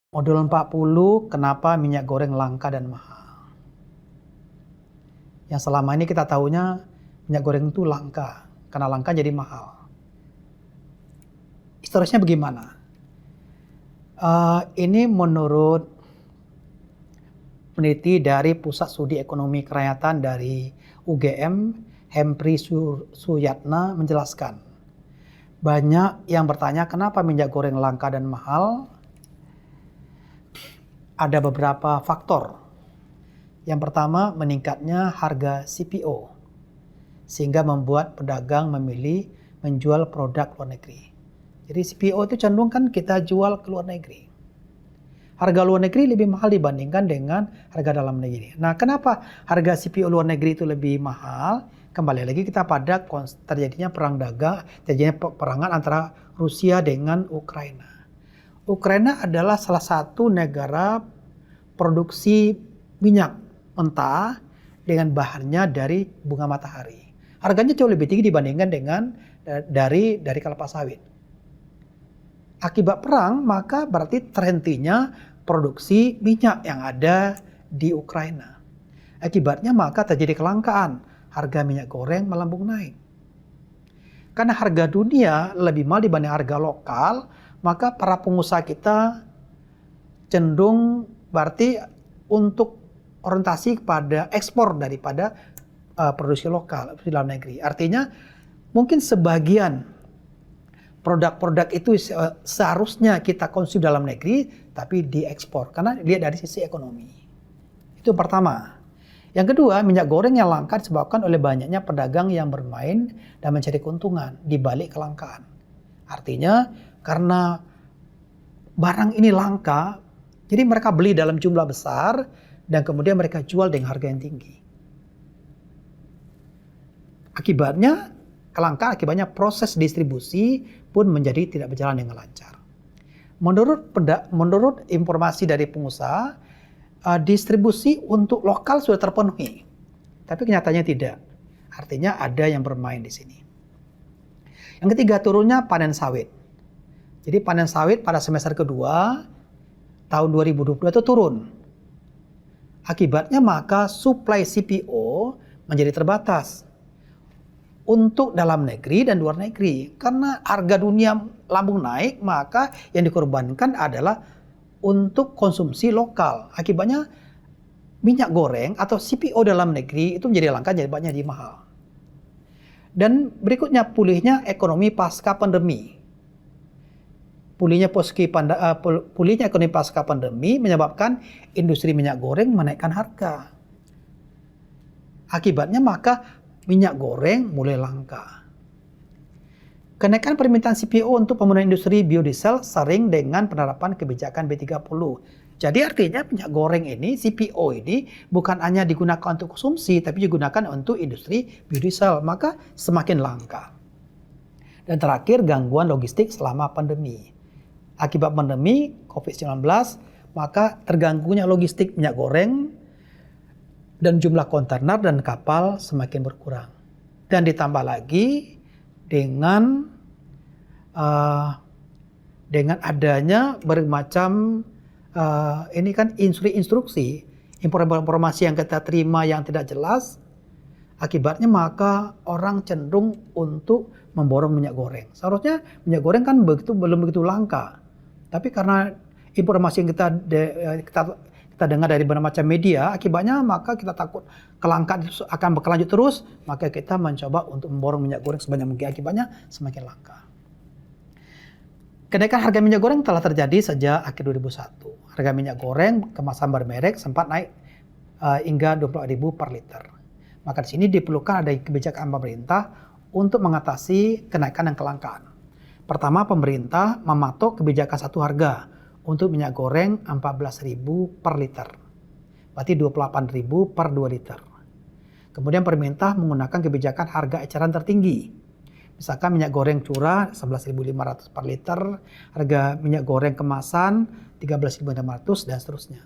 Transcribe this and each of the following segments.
Modul 40, kenapa minyak goreng langka dan mahal? Yang selama ini kita tahunya minyak goreng itu langka, karena langka jadi mahal. Historisnya bagaimana? Ini menurut peneliti dari Pusat Studi Ekonomi Kerakyatan dari UGM, Hempri Suyatna menjelaskan. Banyak yang bertanya kenapa minyak goreng langka dan mahal? Ada beberapa faktor. Yang pertama, meningkatnya harga CPO, sehingga membuat pedagang memilih menjual produk luar negeri. Jadi CPO itu cenderung kan kita jual ke luar negeri. Harga luar negeri lebih mahal dibandingkan dengan harga dalam negeri. Nah, kenapa harga CPO luar negeri itu lebih mahal? Kembali lagi kita pada terjadinya perang dagang, terjadinya peperangan antara Rusia dengan Ukraina. Ukraina adalah salah satu negara produksi minyak mentah dengan bahannya dari bunga matahari. Harganya jauh lebih tinggi dibandingkan dengan dari kelapa sawit. Akibat perang, maka berarti terhentinya produksi minyak yang ada di Ukraina. Akibatnya maka terjadi kelangkaan, harga minyak goreng melambung naik. Karena harga dunia lebih mahal dibanding harga lokal, maka para pengusaha kita cenderung berarti untuk orientasi kepada ekspor daripada produksi lokal di dalam negeri. Artinya mungkin sebagian produk-produk itu seharusnya kita konsumsi dalam negeri tapi diekspor karena dilihat dari sisi ekonomi. Itu pertama. Yang kedua, minyak goreng yang langka disebabkan oleh banyaknya pedagang yang bermain dan mencari keuntungan di balik kelangkaan. Artinya karena barang ini langka, jadi mereka beli dalam jumlah besar dan kemudian mereka jual dengan harga yang tinggi. Akibatnya kelangkaan, akibatnya proses distribusi pun menjadi tidak berjalan dengan lancar. Menurut informasi dari pengusaha, distribusi untuk lokal sudah terpenuhi, tapi kenyataannya tidak. Artinya ada yang bermain di sini. Yang ketiga, turunnya panen sawit. Jadi panen sawit pada semester kedua tahun 2022 itu turun. Akibatnya maka suplai CPO menjadi terbatas untuk dalam negeri dan luar negeri. Karena harga dunia lambung naik, maka yang dikorbankan adalah untuk konsumsi lokal. Akibatnya minyak goreng atau CPO dalam negeri itu menjadi langka, jadi mahal. Dan berikutnya pulihnya ekonomi pasca pandemi. Pulihnya ekonomi pasca pandemi menyebabkan industri minyak goreng menaikkan harga. Akibatnya maka minyak goreng mulai langka. Kenaikan permintaan CPO untuk pembangunan industri biodiesel sering dengan penerapan kebijakan B30. Jadi artinya minyak goreng ini, CPO ini bukan hanya digunakan untuk konsumsi, tapi digunakan untuk industri biodiesel. Maka semakin langka. Dan terakhir, gangguan logistik selama pandemi. Akibat pandemi COVID-19, maka terganggunya logistik minyak goreng dan jumlah kontainer dan kapal semakin berkurang. Dan ditambah lagi dengan adanya bermacam ini kan instruksi informasi yang kita terima yang tidak jelas, akibatnya maka orang cenderung untuk memborong minyak goreng. Seharusnya minyak goreng kan belum begitu langka, tapi karena informasi yang kita dengar dari bermacam media, akibatnya maka kita takut kelangkaan akan berlanjut terus, maka kita mencoba untuk memborong minyak goreng sebanyak mungkin, akibatnya semakin langka. Kenaikan harga minyak goreng telah terjadi sejak akhir 2001. Harga minyak goreng kemasan bermerek sempat naik hingga 20.000 per liter. Maka di sini diperlukan ada kebijakan pemerintah untuk mengatasi kenaikan dan kelangkaan. Pertama, pemerintah mematok kebijakan satu harga untuk minyak goreng 14.000 per liter. Berarti 28.000 per 2 liter. Kemudian pemerintah menggunakan kebijakan harga eceran tertinggi. Misalkan minyak goreng curah 11.500 per liter, harga minyak goreng kemasan 13.500 dan seterusnya.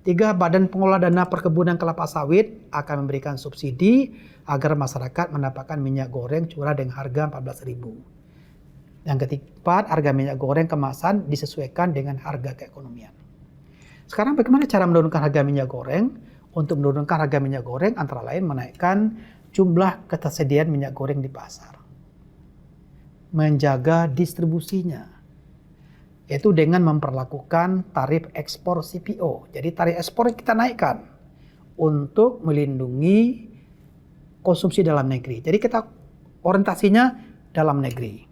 3. Badan Pengelola Dana Perkebunan Kelapa Sawit akan memberikan subsidi agar masyarakat mendapatkan minyak goreng curah dengan harga 14.000. Yang keempat, harga minyak goreng kemasan disesuaikan dengan harga keekonomian. Sekarang bagaimana cara menurunkan harga minyak goreng? Untuk menurunkan harga minyak goreng antara lain menaikkan jumlah ketersediaan minyak goreng di pasar. Menjaga distribusinya, yaitu dengan memperlakukan tarif ekspor CPO. Jadi tarif ekspor kita naikkan untuk melindungi konsumsi dalam negeri. Jadi kita orientasinya dalam negeri.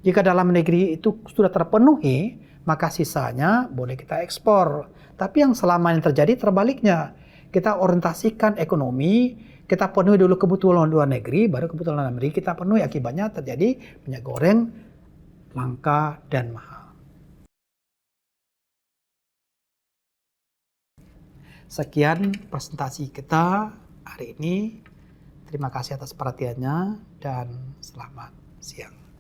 Jika dalam negeri itu sudah terpenuhi, maka sisanya boleh kita ekspor. Tapi yang selama ini terjadi terbaliknya. Kita orientasikan ekonomi, kita penuhi dulu kebutuhan luar negeri, baru kebutuhan dalam negeri kita penuhi. Akibatnya terjadi minyak goreng langka dan mahal. Sekian presentasi kita hari ini. Terima kasih atas perhatiannya dan selamat siang.